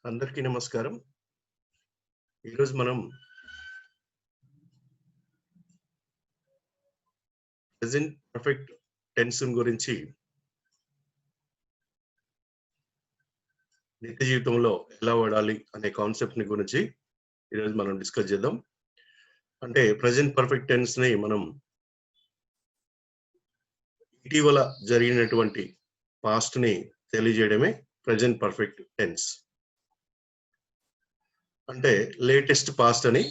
అందరికీ నమస్కారం. ఈరోజు మనం ప్రెజెంట్ పర్ఫెక్ట్ టెన్స్ గురించి నిత్య జీవితంలో ఎలా వాడాలి అనే కాన్సెప్ట్ ని గురించి ఈరోజు మనం డిస్కస్ చేద్దాం. అంటే ప్రెజెంట్ పర్ఫెక్ట్ టెన్స్ ని మనం ఇటీవల జరిగినటువంటి పాస్ట్ ని తెలియజేయడమే ప్రెజెంట్ పర్ఫెక్ట్ టెన్స్. అంటే లేటెస్ట్ పాస్ట్ అని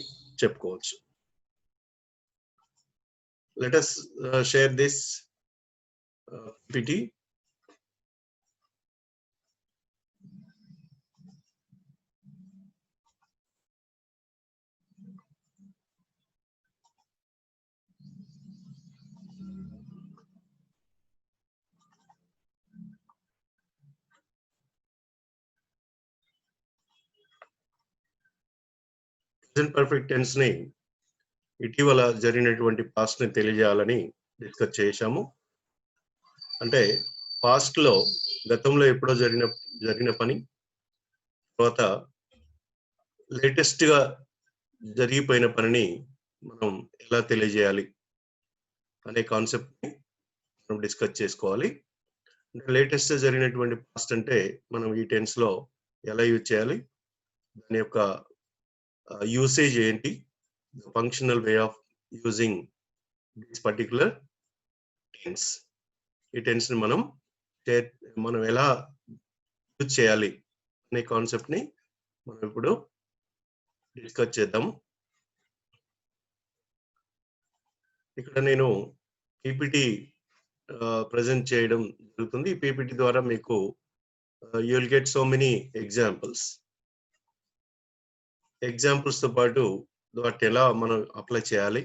చెప్పుకోవచ్చు. Let us share this PPT. Present perfect tense ని ఇటీవల జరిగినటువంటి పాస్ట్ ని తెలియజేయాలని డిస్కస్ చేశాము. అంటే పాస్ట్ లో గతంలో ఎప్పుడో జరిగిన పని తర్వాత లేటెస్ట్ గా జరిగిపోయిన పనిని మనం ఎలా తెలియజేయాలి అనే కాన్సెప్ట్ ని మనం డిస్కస్ చేసుకోవాలి. అంటే లేటెస్ట్ జరిగినటువంటి పాస్ట్ అంటే మనం ఈ టెన్స్ లో ఎలా యూజ్ చేయాలి, దాని యొక్క యూసేజ్ ఏంటి, the functional way of using this particular tense. ఈ టెన్స్ ని మనం ఎలా యూజ్ చేయాలి అనే కాన్సెప్ట్ ని మనం ఇప్పుడు డిస్కస్ చేద్దాము. ఇక్కడ నేను పీపీటీ ప్రజెంట్ చేయడం జరుగుతుంది. ఈ పీపీటీ ద్వారా మీకు you will get so many examples తో పాటు వాటి ఎలా మనం అప్లై చేయాలి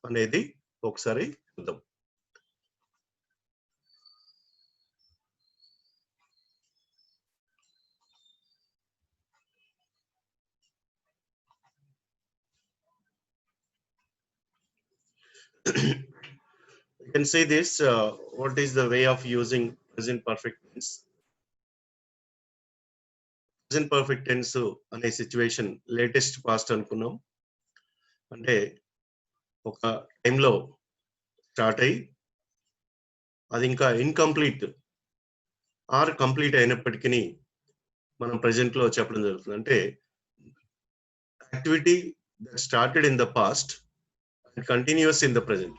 అనేది ఒకసారి చూద్దాం. You can see this, what is the way of using present perfect tense. Present perfect tense అనే సిచ్యువేషన్ లేటెస్ట్ పాస్ట్ అనుకున్నాం. అంటే ఒక టైంలో స్టార్ట్ అయ్యి అది ఇంకా ఇన్కంప్లీట్ ఆర్ కంప్లీట్ అయినప్పటికీ మనం ప్రెజెంట్ లో చెప్పడం జరుగుతుంది. అంటే activity that started in the past and continuous in the present.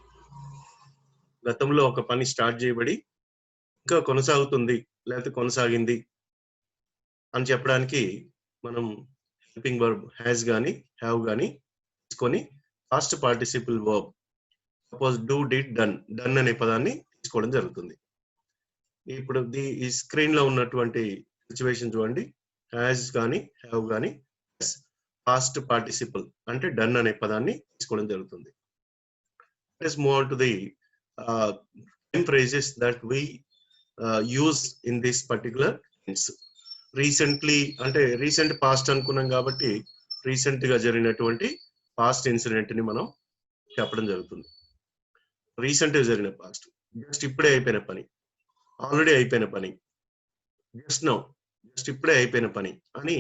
గతంలో ఒక పని స్టార్ట్ చేయబడి ఇంకా కొనసాగుతుంది లేకపోతే కొనసాగింది అని చెప్పడానికి మనం హెల్పింగ్ వర్బ్ హ్యాస్ గాని హ్యావ్ గాని తీసుకొని past participle verb suppose do, did, done అనే పదాన్ని తీసుకోవడం జరుగుతుంది. ఇప్పుడు ఈ స్క్రీన్ లో ఉన్నటువంటి సిచ్యువేషన్ చూడండి. హ్యాస్ గాని హ్యావ్ గాని పాస్ట్ పార్టిసిపుల్ అంటే డన్ అనే పదాన్ని తీసుకోవడం జరుగుతుంది. Let's move on to the time phrases that we use in this particular tense. Recently అంటే రీసెంట్ పాస్ట్ అనుకున్నాం కాబట్టి రీసెంట్ గా జరిగినటువంటి పాస్ట్ ఇన్సిడెంట్ ని మనం చెప్పడం జరుగుతుంది. రీసెంట్ గా జరిగిన పాస్ట్, జస్ట్ ఇప్పుడే అయిపోయిన పని, ఆల్రెడీ అయిపోయిన పని, జస్ట్ నౌ జస్ట్ ఇప్పుడే అయిపోయిన పని అని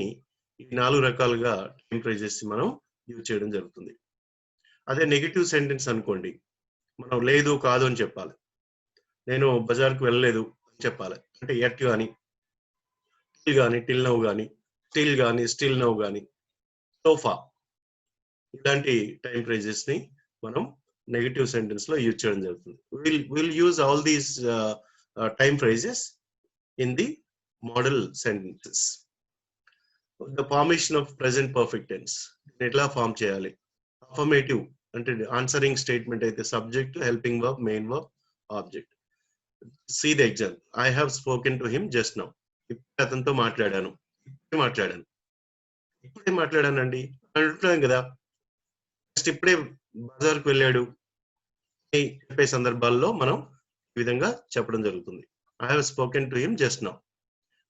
ఈ 4 రకాలుగా టైం ఫ్రేజెస్ మనం యూజ్ చేయడం జరుగుతుంది. అదే నెగిటివ్ సెంటెన్స్ అనుకోండి, మనం లేదు కాదు అని చెప్పాలి. నేను బజార్కు వెళ్ళలేదు అని చెప్పాలి. అంటే ఎట్ కానీ కానీ టిల్ నౌ కానీ స్టిల్ కానీ స్టిల్ నౌ కానీ సోఫా ఇలాంటి టైం ఫ్రేజెస్ ని మనం నెగటివ్ సెంటెన్స్ లో యూజ్ చేయడం జరుగుతుంది. Will use all these time phrases in the model sentences. The formation of present perfect tense ఎట్లా ఫార్మ్ చేయాలి? అఫర్మేటివ్ అంటే ఆన్సరింగ్ స్టేట్మెంట్ అయితే subject, helping verb, main verb, object. See the example. I have spoken to him just now. ఇప్పుడు అతనితో ఇప్పుడే మాట్లాడానండి అంటున్నాం కదా. Just ఇప్పుడే బజార్కు వెళ్ళాడు అని చెప్పే సందర్భాల్లో మనం ఈ విధంగా చెప్పడం జరుగుతుంది. I have spoken to him just now.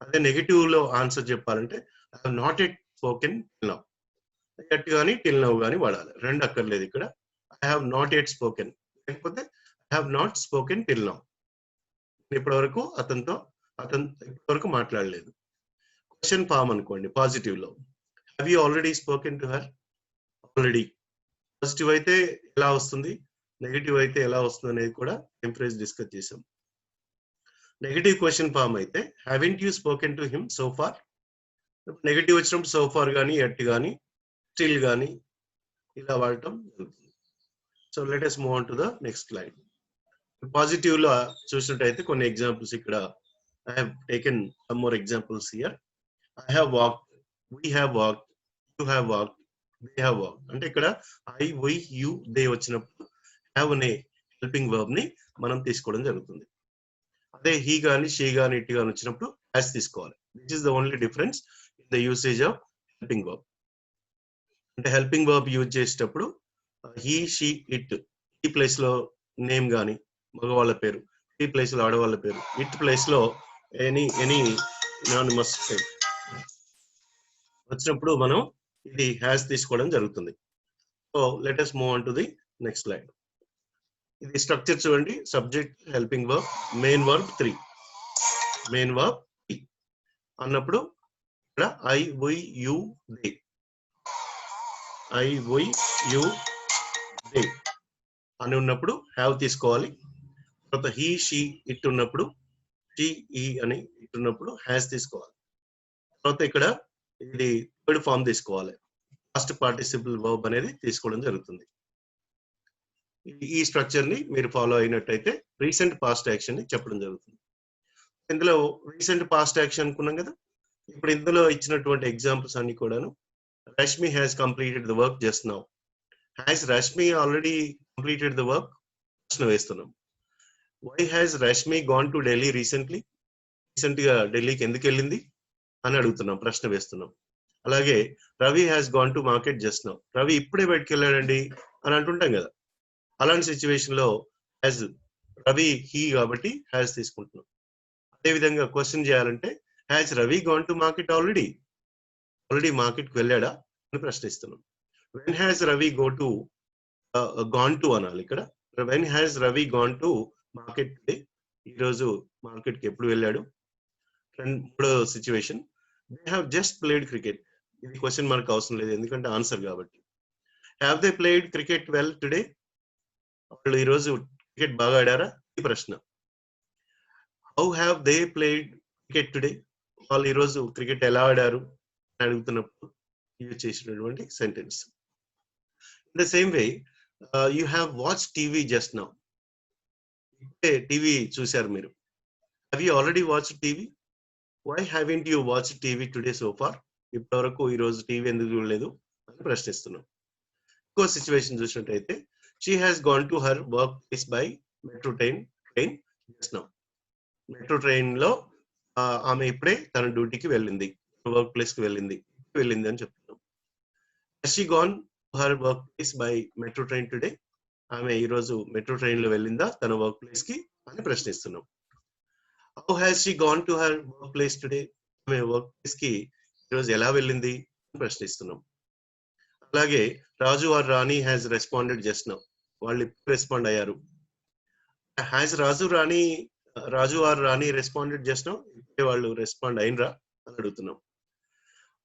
అదే నెగిటివ్ లో ఆన్సర్ చెప్పాలంటే I have not yet spoken till now. Yet కానీ టిల్ నౌ కానీ వాడాలి, రెండు అక్కర్లేదు ఇక్కడ. I have not yet spoken లేకపోతే I have not spoken till now. ఇప్పటి వరకు అతను ఇప్పటి వరకు మాట్లాడలేదు. క్వశ్చన్ ఫామ్ అనుకోండి పాజిటివ్ లో. Have you already spoken to her? Already. Positive అయితే ఎలా వస్తుంది, నెగిటివ్ అయితే ఎలా వస్తుంది అనేది కూడా ఫ్రేజ్ డిస్కస్ చేసాం. నెగిటివ్ క్వశ్చన్ ఫామ్ అయితే haven't you spoken to him so far? Negative వచ్చినప్పుడు సో ఫార్ కానీ, ఎట్ కానీ, స్టిల్ కానీ ఇలా వాడటం జరుగుతుంది. So let us move on to the next slide. Positive లో చూసినట్టయితే కొన్ని ఎగ్జాంపుల్స్ ఇక్కడ I have taken some more examples here. I have walked, we have walked, you have walked, they have walked. అంటే ఇక్కడ I, we, you, they వచ్చినప్పుడు have అనే helping verb ని మనం తీసుకోవడం జరుగుతుంది. అదే he గాని, she గాని, it గాని వచ్చినప్పుడు has తీసుకోవాలి. This is the only difference in the usage of helping verb. అంటే హెల్పింగ్ వర్బ్ యూజ్ చేసేటప్పుడు he, she, it ఈ ప్లేస్ లో నేమ్ గాని మగవాళ్ళ పేరు, ఈ ప్లేస్ లో ఆడవాళ్ళ పేరు, ఇట్ ప్లేస్ లో ఎనీ anonymous వచ్చినప్పుడు మనం ఇది హ్యాస్ తీసుకోవడం జరుగుతుంది. So let us move on to the next slide. ఇది స్ట్రక్చర్ చూడండి. Subject, helping verb, main verb 3, main verb 3 అన్నప్పుడు ఇక్కడ I, we, you, they, I, we, you, they అని ఉన్నప్పుడు హ్యావ్ తీసుకోవాలి. తర్వాత హీ, షీ, ఇట్ ఉన్నప్పుడు షీ, ఈ అని ఇట్ ఉన్నప్పుడు హ్యాస్ తీసుకోవాలి. తర్వాత ఇక్కడ ఇది థర్డ్ ఫామ్ తీసుకోవాలి. పాస్ట్ పార్టిసిపుల్ వర్బ్ అనేది తీసుకోవడం జరుగుతుంది. ఈ స్ట్రక్చర్ ని మీరు ఫాలో అయినట్టయితే రీసెంట్ పాస్ట్ యాక్షన్ ని చెప్పడం జరుగుతుంది. ఇందులో రీసెంట్ పాస్ట్ యాక్షన్ అనుకున్నాం కదా. ఇప్పుడు ఇందులో ఇచ్చినటువంటి ఎగ్జాంపుల్స్ అన్ని కూడాను Rashmi has completed the work just now. Has Rashmi already completed the work? ప్రశ్న వేస్తున్నాం. Why has Rashmi gone to Delhi recently? Recent గా ఢిల్లీకి ఎందుకు వెళ్ళింది అని అడుగుతున్నాం, ప్రశ్న వేస్తున్నాం. అలాగే Ravi has gone to market just now. Ravi ఇప్పుడే బయటకు వెళ్ళాడండి అని అంటుంటాం కదా. అలాంటి సిచ్యువేషన్ లో హ్యాస్, రవి హీ కాబట్టి హ్యాస్ తీసుకుంటున్నాం. అదే విధంగా క్వశ్చన్ చేయాలంటే has Ravi gone to market already? Already market కి వెళ్ళాడా అని ప్రశ్నిస్తున్నాం. When has Ravi gone to అనాలి ఇక్కడ. When has Ravi gone to market today? ఈ రోజు మార్కెట్ కి ఎప్పుడు వెళ్ళాడు? మూడో situation they have just played cricket. ఇది క్వశ్చన్ మనకు అవసరం లేదు ఎందుకంటే ఆన్సర్ కాబట్టి. Have they played cricket well today? వాళ్ళు ఈ రోజు క్రికెట్ బాగా ఆడారా? ఈ ప్రశ్న. How have they played cricket today? వాళ్ళు ఈ రోజు క్రికెట్ ఎలా ఆడారు అని అడుగుతున్నప్పుడు యూజ్ చేసినటువంటి sentence. In the same way you have watch TV just now. ఇప్పుడే టీవీ చూశారు మీరు. Have you already watch TV? Why haven't you watch TV today so far? ఇప్పటివరకు ఈ రోజు టీవీ ఎందుకు చూడలేదు అని ప్రశ్నిస్తున్నాం. ఇంకో సిచ్యువేషన్ చూసినట్టయితే she has gone to her work place by metro train just now. Metro train లో ఆమె ఇప్పుడే తన డ్యూటీకి వెళ్ళింది, వర్క్ ప్లేస్ కి వెళ్ళింది అని చెప్తున్నాం. She gone her work place by metro train today? ఆమె ఈ రోజు మెట్రో ట్రైన్ లో వెళ్ళిందా తన వర్క్ ప్లేస్ కి అని ప్రశ్నిస్తున్నాం. How has she gone to her work place today? ఆమె వర్క్ ప్లేస్ కి ఈరోజు ఎలా వెళ్ళింది అని ప్రశ్నిస్తున్నాం. అలాగే Raju or Rani has responded just now. వాళ్ళు ఇప్పుడు రెస్పాండ్ అయ్యారు. Has Raju or Rani responded just now? ఇప్పుడే వాళ్ళు రెస్పాండ్ అయినరా అని అడుగుతున్నాం.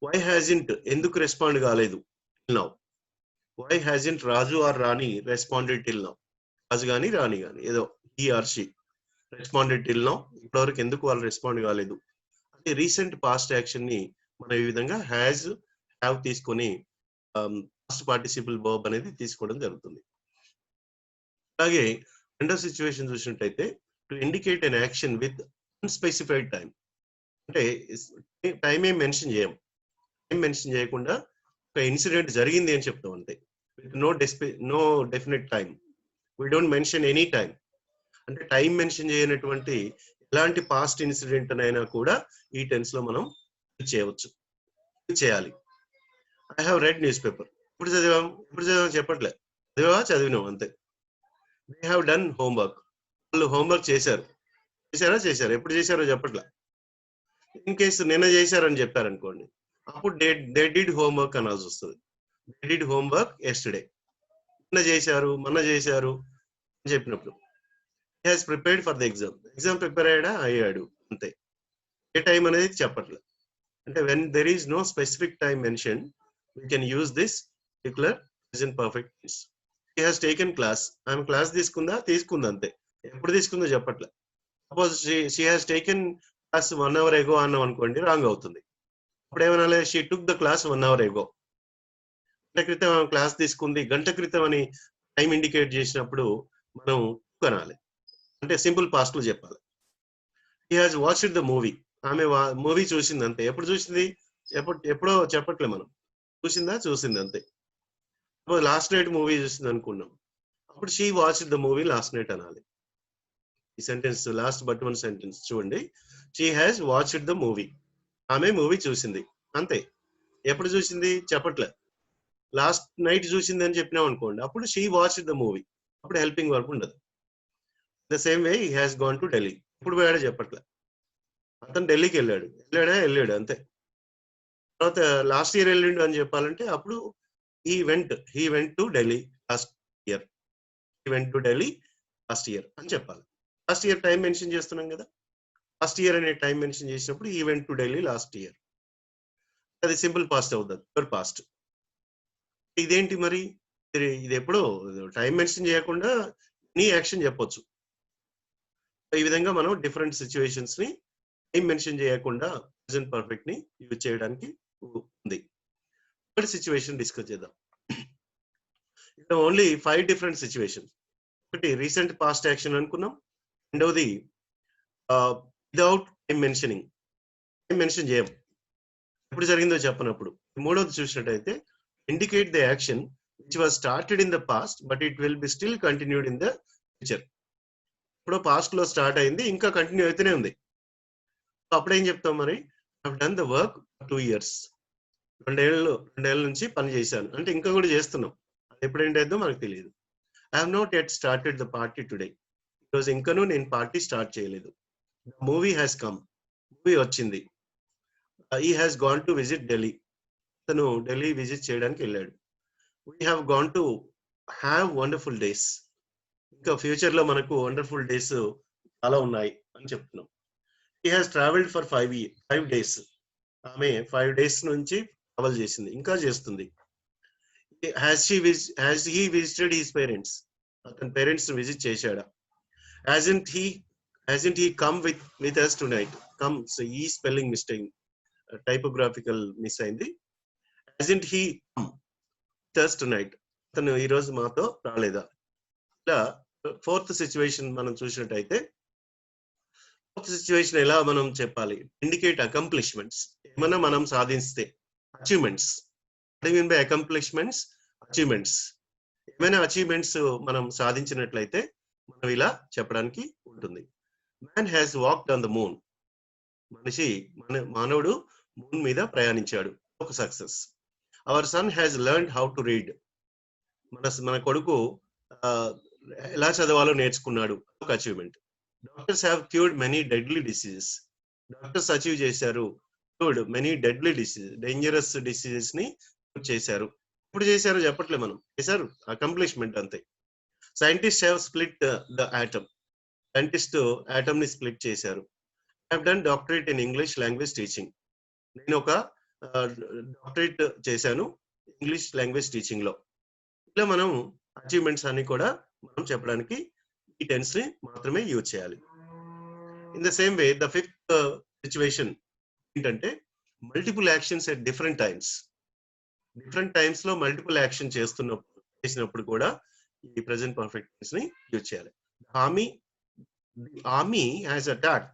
వై హ్యాజింట్, ఎందుకు రెస్పాండ్ కాలేదు till now? Why hasn't Raju or Rani responded till now? Raju గాని రాణి గాని ఏదో he or she responded till now, ఇప్పటివరకు ఎందుకు వాళ్ళు రెస్పాండ్ కాలేదు అంటే రీసెంట్ పాస్ట్ యాక్షన్ ని మనం ఈ విధంగా హ్యాజ్, హ్యావ్ తీసుకొని పాస్ట్ పార్టిసిపుల్ వర్బ్ అనేది తీసుకోవడం జరుగుతుంది. అలాగే రెండో సిచ్యువేషన్ చూసినట్టయితే to indicate an action with unspecified time. అంటే టైం ఏం మెన్షన్ చేయం. టైం మెన్షన్ చేయకుండా ఒక ఇన్సిడెంట్ జరిగింది అని చెప్తాం అంతే. With no definite time. We don't mention any time. అంటే టైం మెన్షన్ చేయనటువంటి ఎలాంటి పాస్ట్ ఇన్సిడెంట్ అయినా కూడా ఈ టెన్స్ లో మనం చేయవచ్చు, చేయాలి. I have read news paper. ఇప్పుడు చదివాం చెప్పట్లే, చదివినాం అంతే. They have done homework. వాళ్ళు హోంవర్క్ చేశారు. ఎప్పుడు చేశారో చెప్పట్లే. ఇన్ కేసు నిన్న చేశారని చెప్పారనుకోండి, అప్పుడు దే డిడ్ హోంవర్క్ అనాల్సి వస్తుంది. They did homework yesterday. నిన్న చేశారు, మొన్న చేశారు అని చెప్పినప్పుడు he has prepared for the exam. Exam prepare అయ్యాడు అంతే. ఏ టైం అనేది చెప్పట్లేదు. అంటే when there is no specific time mentioned, we can use this particular present perfect tense. She has taken class. ఆమె క్లాస్ తీసుకుంది అంతే. ఎప్పుడు తీసుకుందో చెప్పట్లే. Suppose she has taken class 1 hour ago అన్నాం అనుకోండి, రాంగ్ అవుతుంది. అప్పుడు ఏమనాలి? she took the class 1 hour ago. గంట క్రితం ఆమె క్లాస్ తీసుకుంది, గంట క్రితం అని టైం ఇండికేట్ చేసినప్పుడు మనం అనాలి. అంటే సింపుల్ పాస్ట్ లో చెప్పాలి. he has watched the movie. ఆమె మూవీ చూసింది అంతే. ఎప్పుడు చూసింది? ఎప్పుడో చెప్పట్లే మనం. చూసింది అంతే. లాస్ట్ నైట్ మూవీ చూసింది అనుకున్నాం, అప్పుడు she watch the movie last night అనాలి. ఈ sentence last but one sentence చూడండి. She has watched the movie. ఆమె మూవీ చూసింది అంతే. ఎప్పుడు చూసింది చెప్పట్లే. లాస్ట్ నైట్ చూసింది అని చెప్పినాం అనుకోండి, అప్పుడు షీ వాచ్డ్ ద మూవీ. అప్పుడు హెల్పింగ్ వర్బ్ ఉండదు. The same way he has gone to Delhi. ఇప్పుడు పోయాడో చెప్పట్లే. అతను ఢిల్లీకి వెళ్ళాడు అంతే. తర్వాత లాస్ట్ ఇయర్ వెళ్ళిండు అని చెప్పాలంటే అప్పుడు he went to Delhi last year. He went to Delhi last year అని చెప్పాలి. లాస్ట్ ఇయర్ టైం మెన్షన్ చేస్తున్నాం కదా, లాస్ట్ ఇయర్ అనే టైం మెన్షన్ చేసినప్పుడు he went to Delhi last year. అది సింపుల్ పాస్ట్ అవుతుంది, యువర్ పాస్ట్. ఇదేంటి మరి? ఇది ఎప్పుడో టైం మెన్షన్ చేయకుండా నీ యాక్షన్ చెప్పొచ్చు. ఈ విధంగా మనం డిఫరెంట్ సిచ్యువేషన్స్ ని టైం మెన్షన్ చేయకుండా ప్రెజెంట్ పర్ఫెక్ట్ ని యూజ్ చేయడానికి ఉంది. థర్డ్ సిచ్యువేషన్ డిస్కస్ చేద్దాం. ఇక్కడ ఓన్లీ 5 డిఫరెంట్ సిచ్యువేషన్. ఒకటి రీసెంట్ పాస్ట్ యాక్షన్ అనుకున్నాం. రెండవది without time mentioning, time mention చేయం, ఎప్పుడు జరిగిందో చెప్పనప్పుడు. మూడవది చూసినట్టయితే indicate the action which was started in the past but it will be still continued in the future. ఇప్పుడు పాస్ట్ లో స్టార్ట్ అయింది, ఇంకా కంటిన్యూ అయితేనే ఉంది. అప్పుడు ఏం చెప్తాం మరి? I have done the work 2 years. 2 ఏళ్ళ నుంచి పని చేశాను అంటే ఇంకా కూడా చేస్తున్నాం. అది ఎప్పుడు ఎండ్ అయిద్దో మనకు తెలియదు. I have not yet started the party today. ఈరోజు ఇంకనూ నేను పార్టీ స్టార్ట్ చేయలేదు. The movie has come. Movie వచ్చింది. He has gone to visit Delhi. అతను ఢిల్లీ విజిట్ చేయడానికి వెళ్ళాడు. We have gone to have wonderful days. ఇంకా ఫ్యూచర్ లో మనకు వండర్ఫుల్ డేస్ చాలా ఉన్నాయి అని చెప్తున్నాం. He has travelled for 5 days. ఆమె 5 days నుంచి ట్రావెల్ చేసింది, ఇంకా చేస్తుంది. has he visited his parents? అతని పేరెంట్స్ విజిట్ చేశాడా? hasn't he come with us tonight? come, so ఈ స్పెల్లింగ్ మిస్టేక్, టైపోగ్రాఫికల్ మిస్ అయింది. hasn't he come with us tonight? అతను ఈ రోజు మాతో రాలేదా? ఇలా ఫోర్త్ సిచ్యువేషన్ మనం చూసినట్టయితే, ఫోర్త్ సిచ్యువేషన్ ఎలా మనం చెప్పాలి? Indicate accomplishments. ఏమన్నా మనం సాధిస్తే, అచీవ్మెంట్స్. By accomplishments, achievements. ఏమైనా అచీవ్మెంట్స్ మనం సాధించినట్లయితే మనం ఇలా చెప్పడానికి ఉంటుంది. Man has walked on the moon. మానవుడు మూన్ మీద ప్రయాణించాడు, ఒక success. Our son has learned how to read. మన కొడుకు ఎలా చదవాలో నేర్చుకున్నాడు, ఒక achievement. Doctors have cured many deadly diseases. Doctors achieve చేశారు cured many deadly diseases, dangerous diseases ని చేశారు. ఎప్పుడు చేశారో చెప్పట్లే మనం, చేశారు, అకంప్లిష్మెంట్ అంతే. Scientist have split the atom. Scientist atom ని స్ప్లిట్ చేశారు. I have done doctorate in English language teaching. నేను ఒక డాక్టరేట్ చేశాను ఇంగ్లీష్ లాంగ్వేజ్ టీచింగ్ లో. ఇలా మనం అచీవ్మెంట్స్ అన్ని కూడా మనం చెప్పడానికి ఈ టెన్స్ ని మాత్రమే యూజ్ చేయాలి. In the same way the fifth situation ఏంటంటే multiple actions at different times. Different times లో మల్టిపుల్ యాక్షన్ చేసినప్పుడు కూడా ఈ ప్రెజెంట్ పర్ఫెక్ట్ టెన్స్ ని యూజ్ చేయాలి. The army has attacked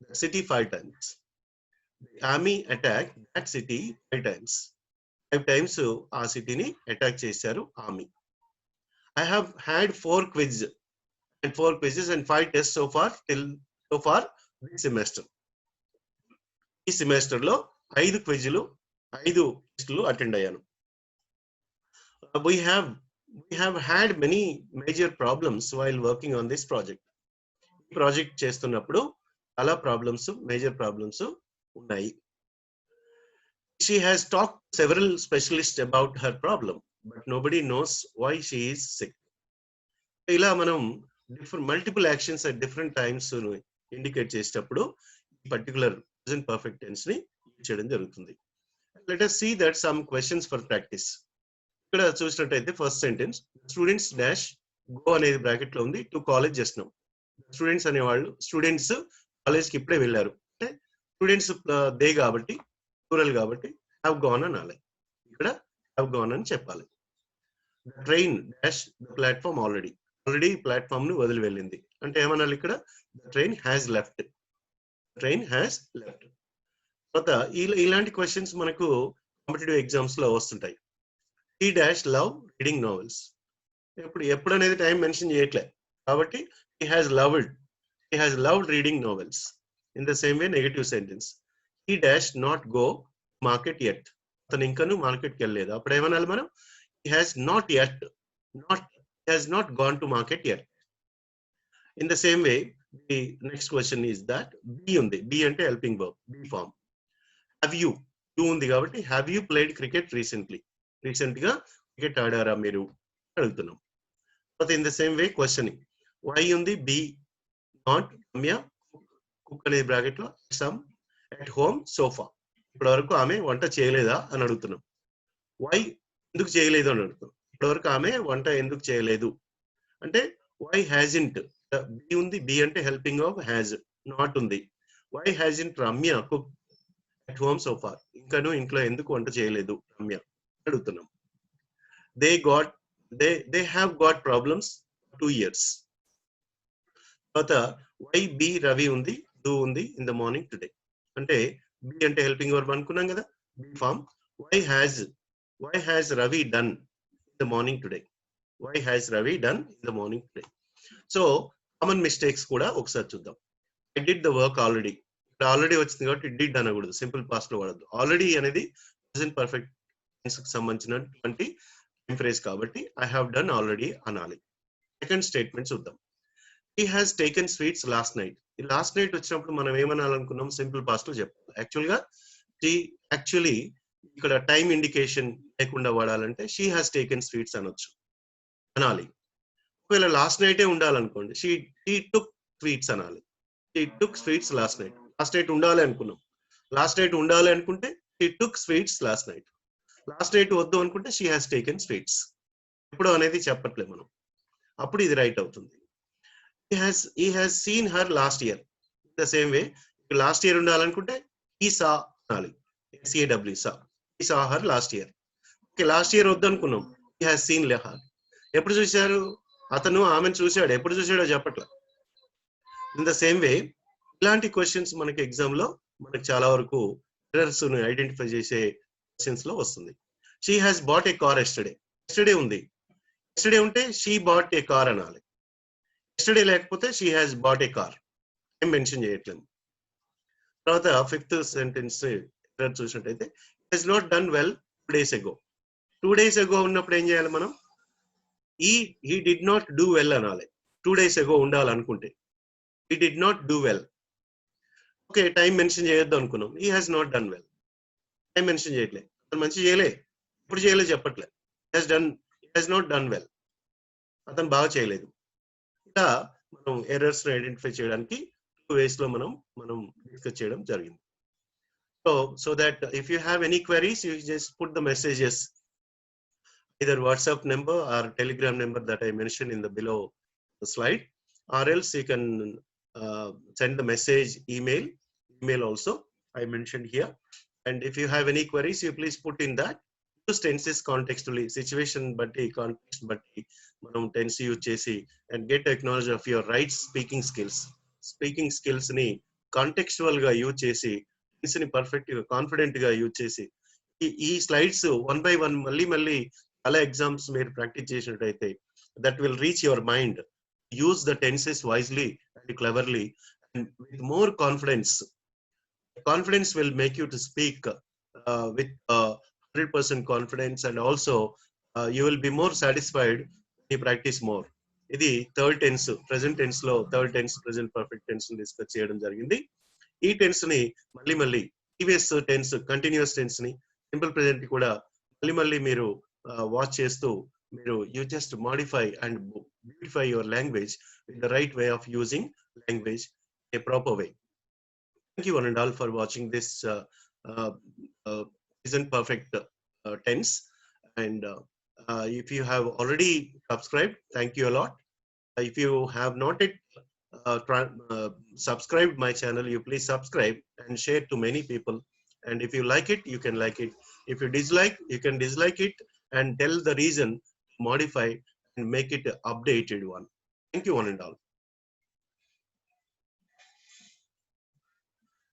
the city 5 times. The army attacked that city 5 times. 5 times ఆ సిటీని attack చేశారు army. I have had 4 quizzes and 5 tests so far this semester. ఈ semester లో 5 క్విజ్లు 5 టెస్టులు attend అయ్యాను. We have had many major problems while working on this project. ఈ project చేస్తున్నప్పుడు చాలా మేజర్ ప్రాబ్లమ్స్ ఉన్నాయి. She has talked to several specialists about her problem, but nobody knows why she is sick. ఇలా మనం multiple actions at different times indicate చేసేటప్పుడు ఈ particular present perfect tense ని చేయడం జరుగుతుంది. Let us see that some questions for practice. ఇక్కడ చూసినట్టయితే first sentence students dash go అనేది బ్రాకెట్ లో ఉంది to college just now. Students అనేవాళ్ళు స్టూడెంట్స్ కాలేజ్ కి ఇప్పుడే వెళ్ళారు అంటే స్టూడెంట్స్ దే కాబట్టి ప్లూరల్ కాబట్టి హ్యావ్ గాన్ అనాలి. ఇక్కడ హ్యావ్ గాన్ అని చెప్పాలి. Train dash the platform already platform ను వదిలి వెళ్ళింది అంటే ఏమనాలి ఇక్కడ ద ట్రైన్ హ్యాస్ లెఫ్ట్. తర్వాత ఇలాంటి క్వశ్చన్స్ మనకు కాంపిటేటివ్ ఎగ్జామ్స్ లో వస్తుంటాయి. He dash love reading novels. ఎప్పుడు అనేది టైం మెన్షన్ చేయట్లే కాబట్టి he has loved reading novels. In the same way negative sentence he dash not go market yet. అతను ఇంకను మార్కెట్ కి వెళ్ళలేదు అప్పుడు ఏమనాలి మనం he has not gone to market yet. In the same way the next question is that be ఉంది. Be అంటే helping verb be form. Have you ఉంది కాబట్టి have you played cricket recent గా క్రికెట్ ఆడారా మీరు అడుగుతున్నాం. తర్వాత in the same way questioning why ఉంది బి నాట్ రమ్య కుక్ అనే బ్రాకెట్ లో సమ్ ఎట్ హోమ్ సోఫా. ఇప్పటి వరకు ఆమె వంట చేయలేదా అని అడుగుతున్నాం. వై ఎందుకు చేయలేదు అని అడుగుతున్నాం. ఇప్పటి వరకు ఆమె వంట ఎందుకు చేయలేదు అంటే వై హ్యాజింట్ బి ఉంది. బి అంటే హెల్పింగ్ ఆఫ్ హ్యాజ్. నాట్ ఉంది. Why hasn't Ramya cook at home so far. ఇంకాను ఇంట్లో ఎందుకు వంట చేయలేదు రమ్య అడుగుతున్నాం. They have got problems 2 years. తర్వాత వై బి రవి ఉంది డూ ఉంది ఇన్ ద మార్నింగ్ టుడే అంటే బి అంటే హెల్పింగ్ వర్బ్ అనుకున్నాం కదా be form. Why has Ravi done in the morning today. So common mistakes కూడా ఒకసారి చూద్దాం. I did the work already. ఇక్కడ ఆల్రెడీ వచ్చింది కాబట్టి డిడ్ అనకూడదు, సింపుల్ పాస్ట్ లో వాడద్దు. ఆల్రెడీ అనేది ప్రెజెంట్ పర్ఫెక్ట్ టెన్స్ కి సంబంధించినటువంటి ఫ్రేజ్ కాబట్టి ఐ హావ్ డన్ ఆల్రెడీ అనాలి. సెకండ్ స్టేట్మెంట్ చూద్దాం. He has taken sweets last night. ఈ లాస్ట్ నైట్ వచ్చినప్పుడు మనం ఏమనాలనుకున్నాం సింపుల్ పాస్ట్ లో చెప్పాలి. యాక్చువల్లీ ఇక్కడ టైం ఇండికేషన్ లేకుండా వాడాలంటే షీ హాజ్ టేకెన్ స్వీట్స్ అనాలి. ఒకవేళ లాస్ట్ నైటే ఉండాలనుకోండి షీ టుక్ స్వీట్స్ అనాలి. She took sweets last night ఉండాలి అనుకున్నాం. లాస్ట్ నైట్ ఉండాలి అనుకుంటే she took sweets last night. Last night వద్దు అనుకుంటే షీ హాజ్ టేకెన్ స్వీట్స్. ఎప్పుడు అనేది చెప్పట్లేదు మనం, అప్పుడు ఇది రైట్ అవుతుంది. he has seen her last year. The same way last year ఉండాలనుకుంటే he saw అనాలి. saw. he saw her last year. Okay last year వద్దు అనుకున్నాం he has seen her. ఎప్పుడు చూశారు అతను ఆమెను చూశాడు, ఎప్పుడు చూశాడో చెప్పట్లా. ఇన్ ద సేమ్ వే ఇలాంటి క్వశ్చన్స్ మనకి ఎగ్జామ్ లో మనకి చాలా వరకు ఎర్రర్స్ ఐడెంటిఫై చేసే క్వశ్చన్స్ లో వస్తుంది. She has bought a car yesterday ఉంది. ఎస్టర్డే ఉంటే షీ బాట్ ఏ కార్ అనాలి. ఎస్టర్డే లేకపోతే she has bought a car ఏం మెన్షన్ చేయట్లేదు. తర్వాత ఫిఫ్త్ సెంటెన్స్ ఎర్రర్ చూసినట్టయితే he's not done well 2 days ago. 2 days ago ఉన్నప్పుడు ఏం చేయాలి మనం he did not do well అనాలి. 2 days ago ఉండాలనుకుంటే he did not do well. Okay time mention చేయొద్దు అనుకున్నాం. he has not done well. Time mention చేయట్లేదు, అతను మంచి చేయలే, ఇప్పుడు చేయలేదు చెప్పట్లే. has not done well, అతను బాగా చేయలేదు. ఇలా మనం ఎర్రర్స్ ఐడెంటిఫై చేయడానికి 2 ways లో మనం డిస్కస్ చేయడం జరిగింది. So that if you have any queries, you just put the messages, either WhatsApp number or Telegram number that I mentioned in the below the slide, or else you can send the message email also I mentioned here. And if you have any queries, you please put in that. Use tenses contextually, situation batti, context batti manam tense use chesi and get acknowledge of your right speaking skills ni contextual ga use chesi tense ni perfect ga confident ga use chesi ee slides one by one malli ala exams meer practice chesinataithe that will reach your mind. Use the tenses wisely and cleverly and with more confidence. Confidence will make you to speak with 100% confidence, and also you will be more satisfied when you practice more. ఇది third tense, present tense లో third tense present perfect tense discuss చేయడం జరిగింది. ఈ tense ని మళ్ళీ previous tense continuous tense ని simple present కూడా మళ్ళీ మీరు వాచ్ చేస్తూ మీరు you just modify and beautify your language with the right way of using language a proper way. Thank you one and all for watching this present perfect tense. And if you have already subscribed, thank you a lot. If you have not yet subscribed my channel, you please subscribe and share to many people. And if you like it, you can like it. If you dislike, you can dislike it and tell the reason, modify and make it an updated one. Thank you one and all.